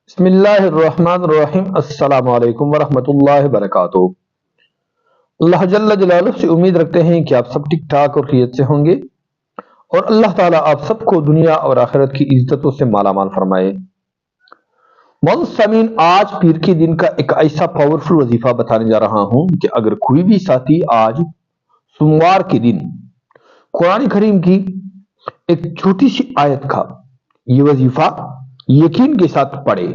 بسم اللہ الرحمن الرحیم۔ السلام علیکم ورحمۃ اللہ وبرکاتہ۔ اللہ جل جلالہ سے امید رکھتے ہیں کہ آپ سب ٹھیک ٹھاک اور خیریت سے ہوں گے، اور اللہ تعالیٰ آپ سب کو دنیا اور آخرت کی عزتوں سے مالا مال فرمائے۔ معزز سامعین، آج پیر کے دن کا ایک ایسا پاورفل وظیفہ بتانے جا رہا ہوں کہ اگر کوئی بھی ساتھی آج سوموار کے دن قرآن کریم کی ایک چھوٹی سی آیت کا یہ وظیفہ یقین کے ساتھ پڑھے،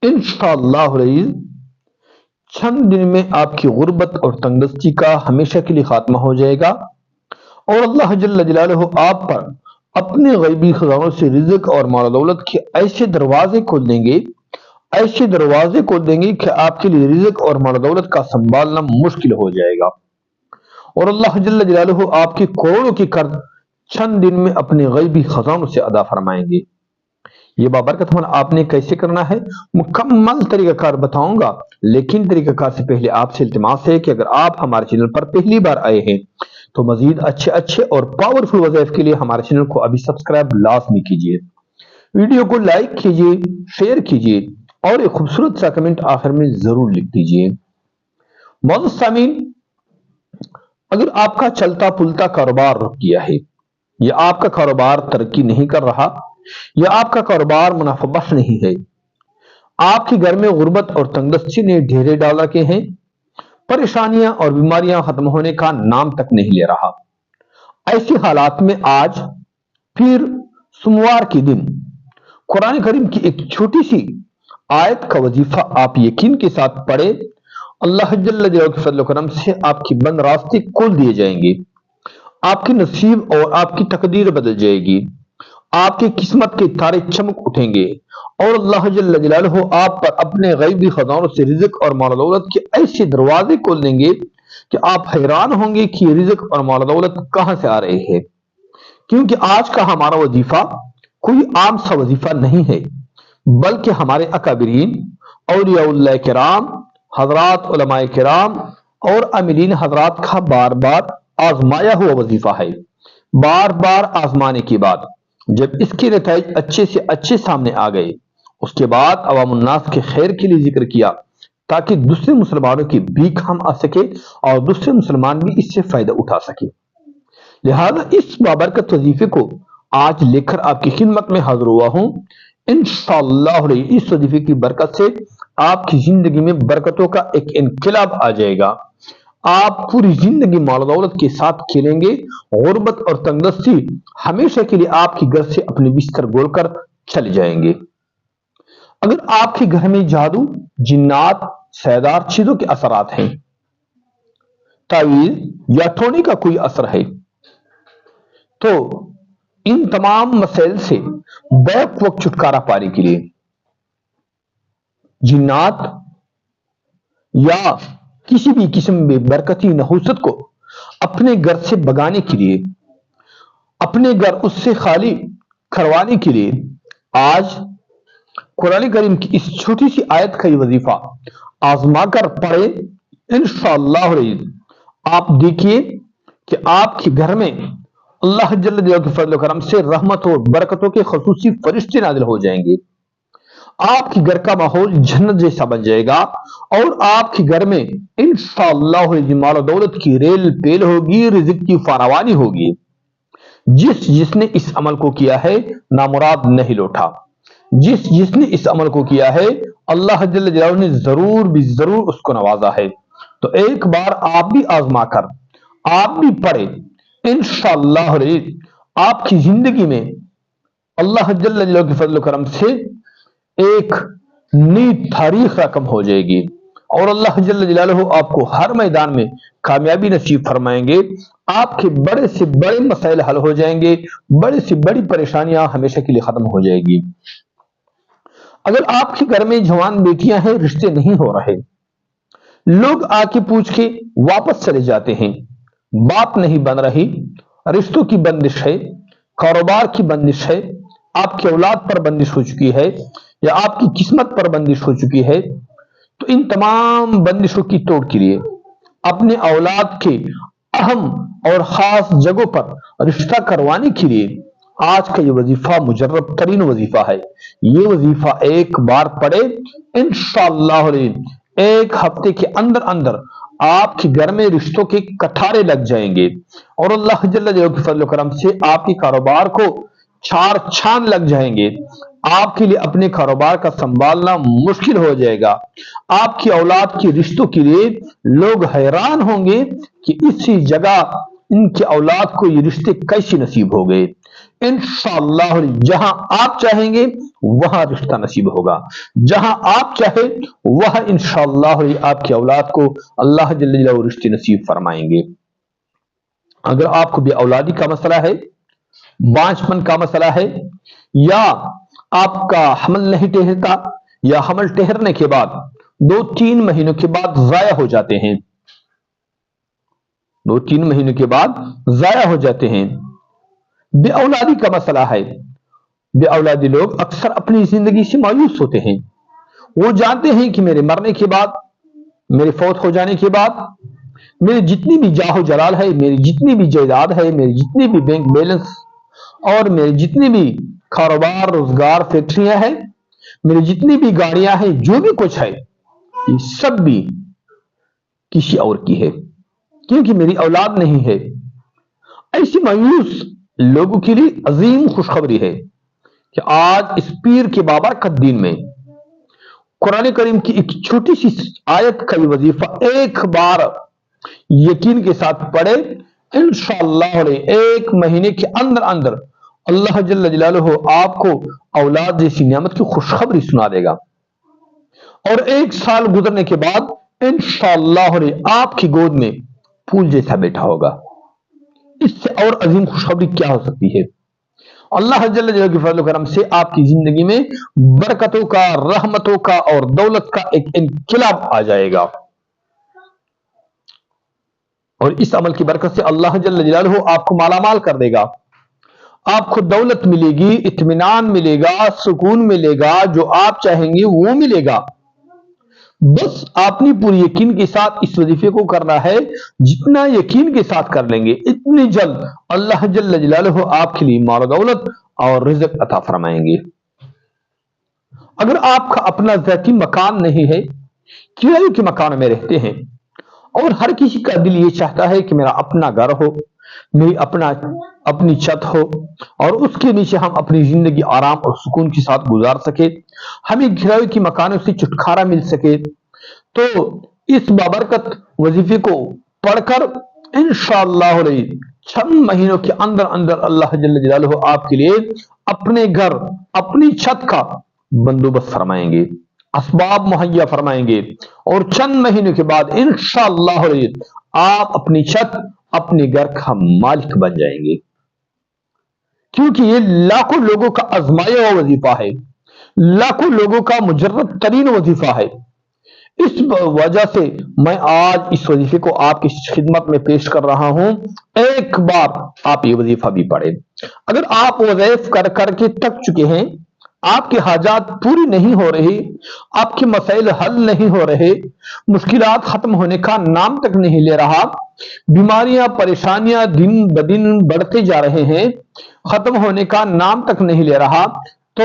انشاءاللہ العزیز چند دن میں آپ کی غربت اور تنگدستی کا ہمیشہ کے لیے خاتمہ ہو جائے گا، اور اللہ جل جلالہ آپ پر اپنے غیبی خزانوں سے رزق اور مال و دولت کے ایسے دروازے کھول دیں گے، ایسے دروازے کھول دیں گے کہ آپ کے لیے رزق اور مال و دولت کا سنبھالنا مشکل ہو جائے گا، اور اللہ جل جلالہ آپ کے کروڑوں کی قرض چند دن میں اپنے غیبی خزانوں سے ادا فرمائیں گے۔ یہ بابرکت عمل آپ نے کیسے کرنا ہے مکمل طریقہ کار بتاؤں گا، لیکن طریقہ کار سے پہلے آپ سے التماس ہے کہ اگر آپ ہمارے چینل پر پہلی بار آئے ہیں تو مزید اچھے اور پاورفل وظائف کے لیے ہمارے چینل کو ابھی سبسکرائب لازمی کیجیے، ویڈیو کو لائک کیجیے، شیئر کیجیے، اور ایک خوبصورت سا کمنٹ آخر میں ضرور لکھ دیجیے۔ معزز سامعین، اگر آپ کا چلتا پلتا کاروبار رک گیا ہے، یا آپ کا کاروبار ترقی نہیں کر رہا، یا آپ کا کاروبار منافع بخش نہیں ہے، آپ کے گھر میں غربت اور تنگدستی نے ڈھیرے ڈال رکھے ہیں، پریشانیاں اور بیماریاں ختم ہونے کا نام تک نہیں لے رہا، ایسے حالات میں آج پھر سوموار کے دن قرآن کریم کی ایک چھوٹی سی آیت کا وظیفہ آپ یقین کے ساتھ پڑھے، اللہ جل جلالہ کے فضل و کرم سے آپ کی بند راستے کھول دیے جائیں گے، آپ کی نصیب اور آپ کی تقدیر بدل جائے گی، آپ کی قسمت کے تارے چمک اٹھیں گے، اور اللہ جل جلالہ آپ پر اپنے غیبی خزانوں سے رزق اور مال و دولت کے ایسے دروازے کھول دیں گے کہ آپ حیران ہوں گے کہ یہ رزق اور مال و دولت کہاں سے آ رہے ہیں، کیونکہ آج کا ہمارا وظیفہ کوئی عام سا وظیفہ نہیں ہے، بلکہ ہمارے اکابرین، اولیاء اللہ کرام، حضرات علماء کرام اور عاملین حضرات کا بار بار آزمایا ہوا وظیفہ ہے۔ بار بار آزمانے کے بعد جب اس کے نتائج اچھے سے اچھے سامنے آ گئے، اس کے بعد عوام الناس کے خیر کے لیے ذکر کیا تاکہ دوسرے مسلمانوں کی بھی کام آ سکے اور دوسرے مسلمان بھی اس سے فائدہ اٹھا سکے۔ لہذا اس بابرکت وظیفے کو آج لے کر آپ کی خدمت میں حاضر ہوا ہوں۔ انشاءاللہ اس وظیفے کی برکت سے آپ کی زندگی میں برکتوں کا ایک انقلاب آ جائے گا، آپ پوری زندگی مال و دولت کے ساتھ کھیلیں گے، غربت اور تنگدستی ہمیشہ کے لیے آپ کے گھر سے اپنے بستر گول کر چلے جائیں گے۔ اگر آپ کے گھر میں جادو، جنات، سحردار چیزوں کے اثرات ہیں، تعویذ یا ٹونے کا کوئی اثر ہے، تو ان تمام مسائل سے بیک وقت چھٹکارا پانے کے لیے جنات یا کسی بھی قسم میں برکتی نحوست کو اپنے گھر سے بگانے کے لیے، اپنے گھر اس سے خالی کروانے کے لیے آج قرآن کریم کی اس چھوٹی سی آیت کا یہ وظیفہ آزما کر پڑھے، انشاءاللہ آپ دیکھیے کہ آپ کے گھر میں اللہ جل جلالہ کے فضل و کرم سے رحمت اور برکتوں کے خصوصی فرشتے نازل ہو جائیں گے، آپ کے گھر کا ماحول جنت جیسا بن جائے گا، اور آپ کے گھر میں انشاءاللہ مال و دولت کی ریل پیل ہوگی، رزق کی فراوانی ہوگی۔ جس نے اس عمل کو کیا ہے نامراد نہیں لوٹا، جس نے اس عمل کو کیا ہے اللہ جل جلالہ نے ضرور بھی ضرور اس کو نوازا ہے۔ تو ایک بار آپ بھی آزما کر آپ بھی پڑھے، انشاءاللہ آپ کی زندگی میں اللہ جل جلالہ کے فضل و کرم سے ایک نئی تاریخ رقم ہو جائے گی، اور اللہ جل جلالہ آپ کو ہر میدان میں کامیابی نصیب فرمائیں گے، آپ کے بڑے سے بڑے مسائل حل ہو جائیں گے، بڑی سے بڑی پریشانیاں ہمیشہ کے لیے ختم ہو جائے گی۔ اگر آپ کے گھر میں جوان بیٹیاں ہیں، رشتے نہیں ہو رہے، لوگ آ کے پوچھ کے واپس چلے جاتے ہیں، بات نہیں بن رہی، رشتوں کی بندش ہے، کاروبار کی بندش ہے، آپ کی اولاد پر بندش ہو چکی ہے، یا آپ کی قسمت پر بندش ہو چکی ہے، تو ان تمام بندشوں کی توڑ کے لیے اپنے اولاد کے اہم اور خاص جگہوں پر رشتہ کروانے کے لیے آج کا یہ وظیفہ مجرب ترین وظیفہ ہے. یہ وظیفہ ایک بار پڑھے انشاءاللہ ایک ہفتے کے اندر اندر آپ کے گھر میں رشتوں کے کٹھارے لگ جائیں گے اور اللہ جل جلالہ کے فضل و کرم سے آپ کے کاروبار کو چار چھان لگ جائیں گے. آپ کے لیے اپنے کاروبار کا سنبھالنا مشکل ہو جائے گا. آپ کی اولاد کے رشتوں کے لیے لوگ حیران ہوں گے کہ اسی جگہ ان کی اولاد کو یہ رشتے کیسے نصیب ہو گئے. انشاءاللہ جہاں آپ چاہیں گے وہاں رشتہ نصیب ہوگا. جہاں آپ چاہے وہاں انشاءاللہ آپ کی اولاد کو اللہ جل جلالہ رشتے نصیب فرمائیں گے. اگر آپ کو بے اولادی کا مسئلہ ہے، بانجپن کا مسئلہ ہے، یا آپ کا حمل نہیں ٹھہرتا، یا حمل ٹھہرنے کے بعد 2-3 مہینوں کے بعد ضائع ہو جاتے ہیں، 2-3 مہینوں کے بعد ضائع ہو جاتے ہیں، بے اولادی کا مسئلہ ہے. بے اولادی لوگ اکثر اپنی زندگی سے مایوس ہوتے ہیں. وہ جانتے ہیں کہ میرے مرنے کے بعد، میرے فوت ہو جانے کے بعد میری جتنی بھی جاہ و جلال ہے، میری جتنی بھی جائیداد ہے، میری جتنی بھی بینک بیلنس اور میری جتنی بھی کاروبار روزگار فیکٹریاں ہیں، میری جتنی بھی گاڑیاں ہیں، جو بھی کچھ ہے، یہ سب بھی کسی اور کی ہے کیونکہ میری اولاد نہیں ہے. ایسی مایوس لوگوں کے لیے عظیم خوشخبری ہے کہ آج اس پیر کے بابرکت دین میں قرآن کریم کی ایک چھوٹی سی آیت کا یہ وظیفہ ایک بار یقین کے ساتھ پڑھے انشاءاللہ ایک مہینے کے اندر اندر اللہ جل جلالہ آپ کو اولاد جیسی نعمت کی خوشخبری سنا دے گا. اور 1 سال گزرنے کے بعد انشاءاللہ آپ کی گود میں پھول جیسا بیٹھا ہوگا. اس سے اور عظیم خوشخبری کیا ہو سکتی ہے؟ اللہ جل جلالہ کے فضل و کرم سے آپ کی زندگی میں برکتوں کا، رحمتوں کا اور دولت کا ایک انقلاب آ جائے گا. اور اس عمل کی برکت سے اللہ جل جلالہ آپ کو مالا مال کر دے گا. آپ کو دولت ملے گی، اطمینان ملے گا، سکون ملے گا، جو آپ چاہیں گے وہ ملے گا. بس آپ نے پوری یقین کے ساتھ اس وظیفے کو کرنا ہے. جتنا یقین کے ساتھ کر لیں گے اتنی جلد اللہ جل جلالہ آپ کے لیے مال و دولت اور رزق عطا فرمائیں گے. اگر آپ کا اپنا ذاتی مکان نہیں ہے، کرائے کے مکان میں رہتے ہیں، اور ہر کسی کا دل یہ چاہتا ہے کہ میرا اپنا گھر ہو، میری اپنی چھت ہو اور اس کے نیچے ہم اپنی زندگی آرام اور سکون کے ساتھ گزار سکے، ہمیں گھرائے کی مکانوں سے چھٹکارا مل سکے، تو اس بابرکت وظیفے کو پڑھ کر انشاءاللہ چند مہینوں کے اندر اندر اللہ جل جلالہ آپ کے لیے اپنے گھر، اپنی چھت کا بندوبست فرمائیں گے، اسباب مہیا فرمائیں گے، اور چند مہینوں کے بعد انشاءاللہ آپ اپنی چھت، اپنے گھر کا مالک بن جائیں گے. کیونکہ یہ لاکھوں لوگوں کا آزمایا ہوا وظیفہ ہے، لاکھوں لوگوں کا مجرب ترین وظیفہ ہے. اس وجہ سے میں آج اس وظیفے کو آپ کی خدمت میں پیش کر رہا ہوں. ایک بار آپ یہ وظیفہ بھی پڑھیں. اگر آپ وظائف کر کر کے تک چکے ہیں، آپ کی حاجات پوری نہیں ہو رہی، آپ کے مسائل حل نہیں ہو رہے، مشکلات ختم ہونے کا نام تک نہیں لے رہا، بیماریاں پریشانیاں دن بدن بڑھتے جا رہے ہیں، ختم ہونے کا نام تک نہیں لے رہا، تو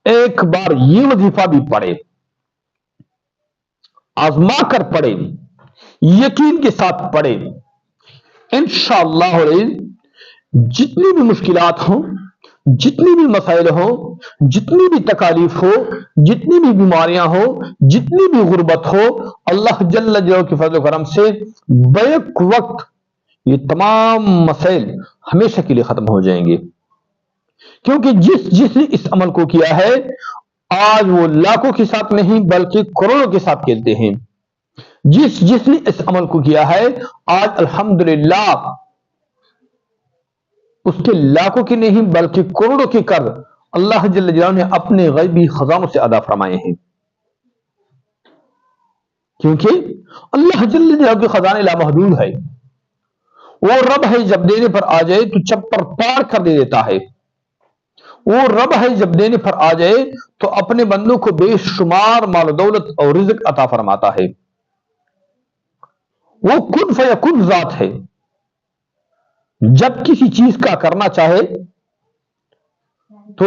ایک بار یہ وظیفہ بھی پڑھے، آزما کر پڑھے، یقین کے ساتھ پڑھے. انشاءاللہ جتنی بھی مشکلات ہوں، جتنی بھی مسائل ہوں، جتنی بھی تکالیف ہو، جتنی بھی بیماریاں ہو، جتنی بھی غربت ہو، اللہ جل جلالہ کے فضل و کرم سے بیک وقت یہ تمام مسائل ہمیشہ کے لیے ختم ہو جائیں گے. کیونکہ جس نے اس عمل کو کیا ہے، آج وہ لاکھوں کے ساتھ نہیں بلکہ کروڑوں کے ساتھ کھیلتے ہیں. جس نے اس عمل کو کیا ہے، آج الحمدللہ اس کے لاکھوں کے نہیں بلکہ کروڑوں کے قرض اللہ جل جلالہ نے اپنے غیبی خزانوں سے ادا فرمائے ہیں. کیونکہ اللہ جل جلالہ کے خزانے لامحدود ہے. وہ رب ہے جب دینے پر آ جائے تو چپر پاڑ کر دے دیتا ہے. وہ رب ہے جب دینے پر آ جائے تو اپنے بندوں کو بے شمار مال و دولت اور رزق عطا فرماتا ہے. وہ کن فیکن ذات ہے. جب کسی چیز کا کرنا چاہے تو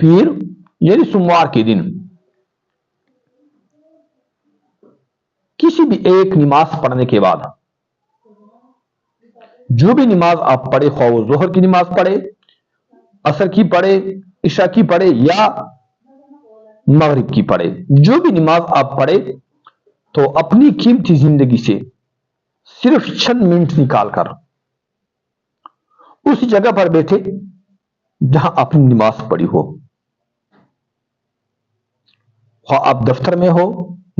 پیر یعنی سوموار کے دن کسی بھی ایک نماز پڑھنے کے بعد جو بھی نماز آپ پڑھے، خواہ وہ ظہر کی نماز پڑھے، عصر کی پڑھے، عشاء کی پڑھے یا مغرب کی پڑھے، جو بھی نماز آپ پڑھے تو اپنی قیمتی زندگی سے صرف چند منٹ نکال کر اس جگہ پر بیٹھے جہاں اپنی نماز پڑھی ہو، خواہ آپ دفتر میں ہو،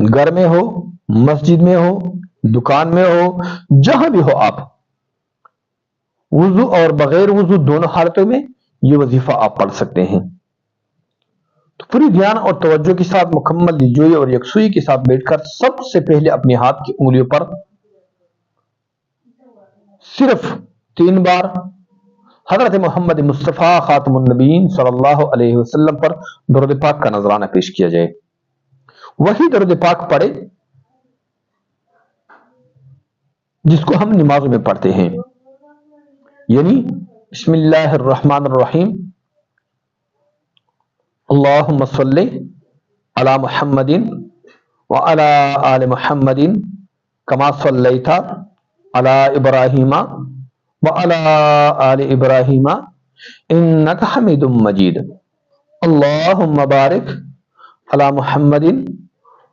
گھر میں ہو، مسجد میں ہو، دکان میں ہو، جہاں بھی ہو، آپ وضو اور بغیر وضو دونوں حالتوں میں یہ وظیفہ آپ پڑھ سکتے ہیں۔ تو پوری دھیان اور توجہ کے ساتھ، مکمل دلجوئی اور یکسوئی کے ساتھ بیٹھ کر سب سے پہلے اپنے ہاتھ کی انگلیوں پر صرف 3 بار حضرت محمد مصطفیٰ خاتم النبیین صلی اللہ علیہ وسلم پر درود پاک کا نذرانہ پیش کیا جائے۔ وہی درود پاک پڑھے جس کو ہم نمازوں میں پڑھتے ہیں، یعنی بسم اللہ الرحمن الرحیم، اللہم صلی علی محمد وعلی آل محمد کما صلیت علی ابراہیم وعلی آل ابراہیم انک حمید مجید، اللہم بارک علی محمد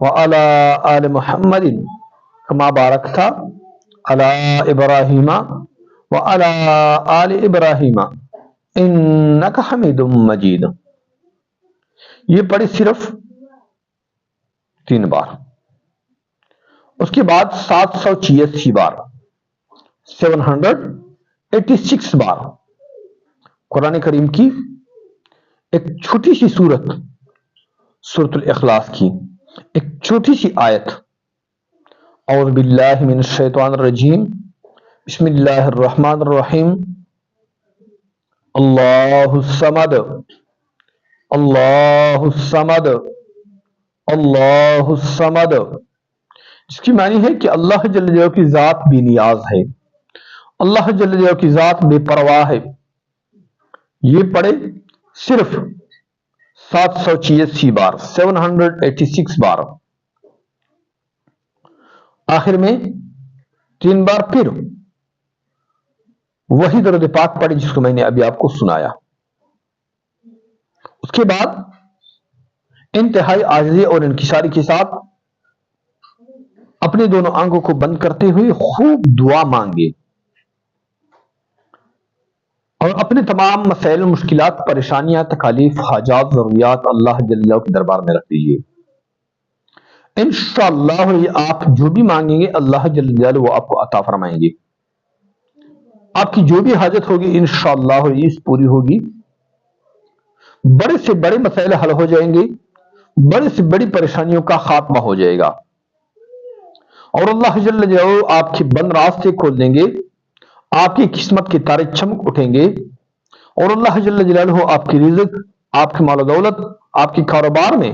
وعلی آل محمد کما بارکت علی ابراہیم وعلی آل ابراہیم انک حمید مجید۔ یہ پڑھی صرف 3 بار۔ اس کے بعد 786 بار 786 بار قرآن کریم کی ایک چھوٹی سی سورت، سورۃ الاخلاص کی ایک چھوٹی سی آیت، اعوذ باللہ من الشیطان الرجیم، بسم اللہ الرحمن الرحیم، اللہ الصمد اللہ الصمد اللہ الصمد، جس کی معنی ہے کہ اللہ جل جلالہ کی ذات بے نیاز ہے، اللہ جل جلالہ کی ذات بے پرواہ ہے۔ یہ پڑھے صرف 786 بار 786 بار۔ آخر میں 3 بار پھر وہی درود پاک پڑھے جس کو میں نے ابھی آپ کو سنایا۔ اس کے بعد انتہائی عاجزی اور انکساری کے ساتھ اپنے دونوں آنکھوں کو بند کرتے ہوئے خوب دعا مانگے اور اپنے تمام مسائل، مشکلات، پریشانیاں، تکالیف، حاجات، ضروریات اللہ جل جلالہ کے دربار میں رکھ دیجیے۔ انشاءاللہ یہ آپ جو بھی مانگیں گے اللہ جل جلالہ وہ آپ کو عطا فرمائیں گے۔ آپ کی جو بھی حاجت ہوگی انشاءاللہ یہ پوری ہوگی، بڑے سے بڑے مسائل حل ہو جائیں گے، بڑی سے بڑی پریشانیوں کا خاتمہ ہو جائے گا، اور اللہ جل جلالہ آپ کے بند راستے کھول دیں گے، آپ کی قسمت کے تارے چمک اٹھیں گے، اور اللہ جل جلالہ آپ کی رزق، آپ کے مال و دولت، آپ کے کاروبار میں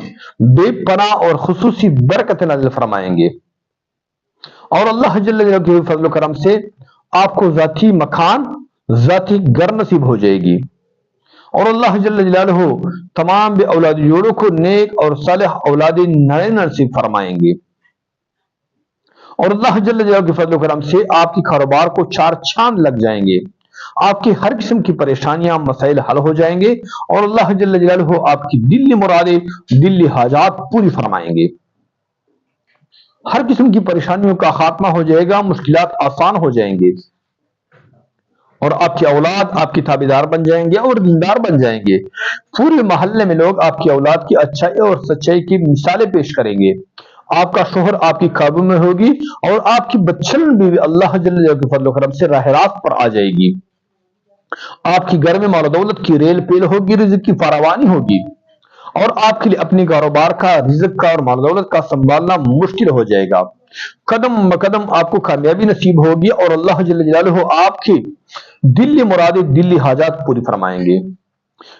بے پناہ اور خصوصی برکت نازل فرمائیں گے، اور اللہ جل جلالہ کے فضل و کرم سے آپ کو ذاتی مکان، ذاتی گھر نصیب ہو جائے گی، اور اللہ جل جلالہ تمام بے اولاد جوڑوں کو نیک اور صالح اولاد نئے نصیب فرمائیں گے، اور اللہ جل جلالہ کے فضل و کرم سے آپ کے کاروبار کو 4 چاند لگ جائیں گے، آپ کی ہر قسم کی پریشانیاں، مسائل حل ہو جائیں گے، اور اللہ جل جلالہ آپ کی دلی مرادیں، دلی حاجات پوری فرمائیں گے، ہر قسم کی پریشانیوں کا خاتمہ ہو جائے گا، مشکلات آسان ہو جائیں گے، اور آپ کی اولاد آپ کی تابعدار بن جائیں گے اور دیندار بن جائیں گے۔ پورے محلے میں لوگ آپ کی اولاد کی اچھائی اور سچائی کی مثالیں پیش کریں گے، آپ کا شوہر آپ کی قابو میں ہوگی، اور آپ کی بچن بھی اللہ جل جلالہ کے فضل و کرم سے راہ راست پر آ جائے گی، آپ کی گھر میں مال و دولت کی ریل پیل ہوگی، رزق کی فراوانی ہوگی، اور آپ کے لیے اپنی کاروبار کا، رزق کا اور مال و دولت کا سنبھالنا مشکل ہو جائے گا، قدم بقدم آپ کو کامیابی نصیب ہوگی، اور اللہ جل جلالہ آپ کی دلی مرادیں، دلی حاجات پوری فرمائیں گے۔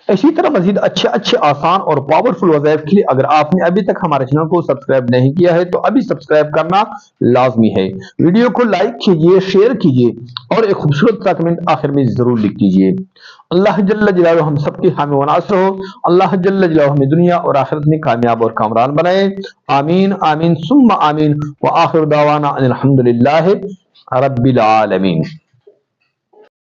اسی طرح مزید اچھے آسان اور پاورفل وظائف کے لیے اگر آپ نے ابھی تک ہمارے چینل کو سبسکرائب نہیں کیا ہے تو ابھی سبسکرائب کرنا لازمی ہے۔ ویڈیو کو لائک کیجئے، شیئر کیجئے، اور ایک خوبصورت سا کمنٹ آخر میں ضرور لکھ دیجئے۔ اللہ جل جلالہ ہم سب کی حامی و ناصر ہو، اللہ جل جلالہ ہمیں دنیا اور آخرت میں کامیاب اور کامران بنائے، آمین آمین ثم آمین، وآخر دعوانا ان الحمد للہ رب العالمین۔